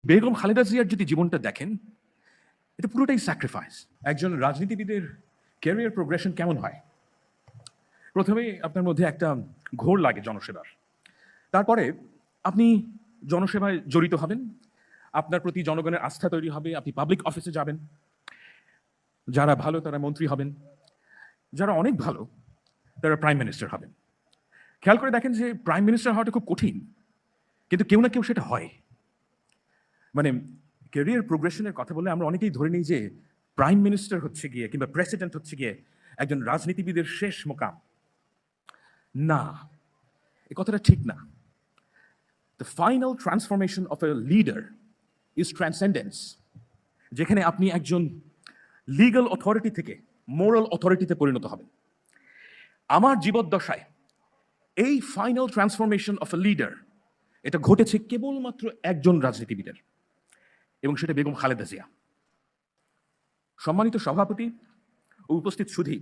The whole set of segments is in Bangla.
বেগম খালেদা জিয়ার যদি জীবনটা দেখেন, এটা পুরোটাই স্যাক্রিফাইস। একজন রাজনীতিবিদের ক্যারিয়ার প্রোগ্রেশন কেমন হয়? প্রথমেই আপনার মধ্যে একটা ঘোর লাগে জনসেবার। তারপরে আপনি জনসেবায় জড়িত হবেন, আপনার প্রতি জনগণের আস্থা তৈরি হবে, আপনি পাবলিক অফিসে যাবেন। যারা ভালো তারা মন্ত্রী হবেন, যারা অনেক ভালো তারা প্রাইম মিনিস্টার হবেন। খেয়াল করে দেখেন যে প্রাইম মিনিস্টার হওয়াটা খুব কঠিন, কিন্তু কেউ না কেউ সেটা হয়। মানে ক্যারিয়ার প্রোগ্রেশনের কথা বলে আমরা অনেকেই ধরে নিই যে প্রাইম মিনিস্টার হচ্ছে গিয়ে কিংবা প্রেসিডেন্ট হচ্ছে গিয়ে একজন রাজনীতিবিদের শেষ মোকাম। না, এ কথাটা ঠিক না। The final transformation of a leader is transcendence, যেখানে আপনি একজন লিগ্যাল অথরিটি থেকে মোরাল অথরিটিতে পরিণত হবেন। আমার জীবদ্দশায় এই final transformation of a leader এটা ঘটেছে কেবলমাত্র একজন রাজনীতিবিদের, এবং সেটা বেগম খালেদা জিয়া। সম্মানিত সভাপতি ও উপস্থিত সুধী,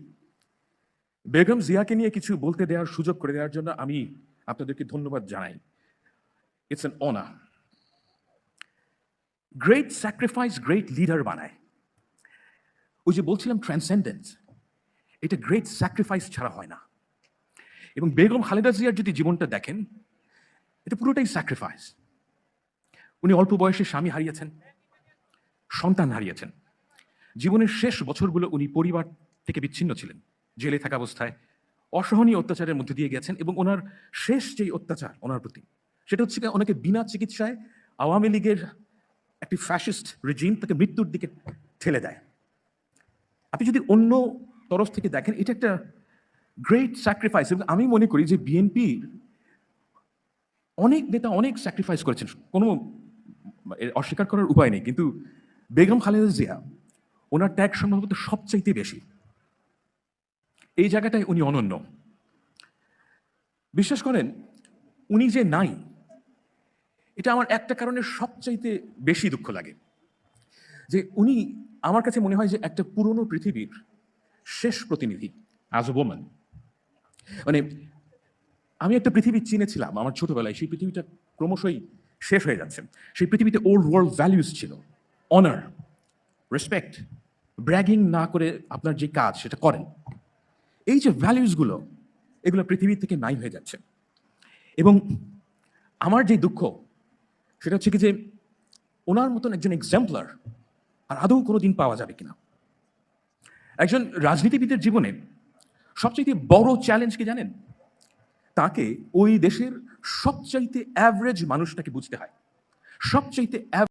বেগম জিয়াকে নিয়ে কিছু বলতে দেওয়ার সুযোগ করে দেওয়ার জন্য আমি আপনাদেরকে ধন্যবাদ জানাই। It's an honour. Great sacrifice great leader বানায়। ওই যে বলছিলাম ট্রান্সেন্ডেন্স, এটা গ্রেট স্যাক্রিফাইস ছাড়া হয় না। এবং বেগম খালেদা জিয়ার যদি জীবনটা দেখেন, এটা পুরোটাই স্যাক্রিফাইস। উনি অল্প বয়সে স্বামী হারিয়েছেন, সন্তান হারিয়েছেন। জীবনের শেষ বছরগুলো উনি পরিবার থেকে বিচ্ছিন্ন ছিলেন, জেলে থাকা অবস্থায় অসহনীয় অত্যাচারের মধ্যে দিয়ে গেছেন। এবং ওনার শেষ যেই অত্যাচার ওনার প্রতি, সেটা হচ্ছে ওনাকে বিনা চিকিৎসায় আওয়ামী লীগের একটি ফ্যাসিস্ট রেজিম তাকে মৃত্যুর দিকে ঠেলে দেয়। আপনি যদি অন্য তরফ থেকে দেখেন, এটা একটা গ্রেট স্যাক্রিফাইস। এবং আমি মনে করি যে বিএনপির অনেক নেতা অনেক স্যাক্রিফাইস করেছেন, কোনো অস্বীকার করার উপায় নেই, কিন্তু বেগম খালেদা জিয়া ওনার ত্যাগ সম্ভবত সবচাইতে বেশি। এই জায়গাটায় উনি অনন্য। বিশ্বাস করেন, উনি যে নাই, এটা আমার একটা কারণে সবচাইতে বেশি দুঃখ লাগে, যে উনি আমার কাছে মনে হয় যে একটা পুরনো পৃথিবীর শেষ প্রতিনিধি, অ্যাজ এ ওম্যান। মানে আমি একটা পৃথিবী চিনেছিলাম আমার ছোটবেলায়, সেই পৃথিবীটা ক্রমশই শেষ হয়ে যাচ্ছে। সেই পৃথিবীতে ওল্ড ওয়ার্ল্ড ভ্যালিউজ ছিল, অনার, রেসপেক্ট, ব্র্যাগিং না করে আপনার যে কাজ সেটা করেন। এই যে ভ্যালিউসগুলো, এগুলো পৃথিবী থেকে নাই হয়ে যাচ্ছে। এবং আমার যে দুঃখ সেটা হচ্ছে কি যে ওনার মতন একজন এক্সাম্পলার আর আদৌ কোনো দিন পাওয়া যাবে কিনা। একজন রাজনীতিবিদের জীবনে সবচাইতে বড় চ্যালেঞ্জ কি জানেন? তাকে ওই দেশের সবচাইতে অ্যাভারেজ মানুষটাকে বুঝতে হয়। সবচাইতে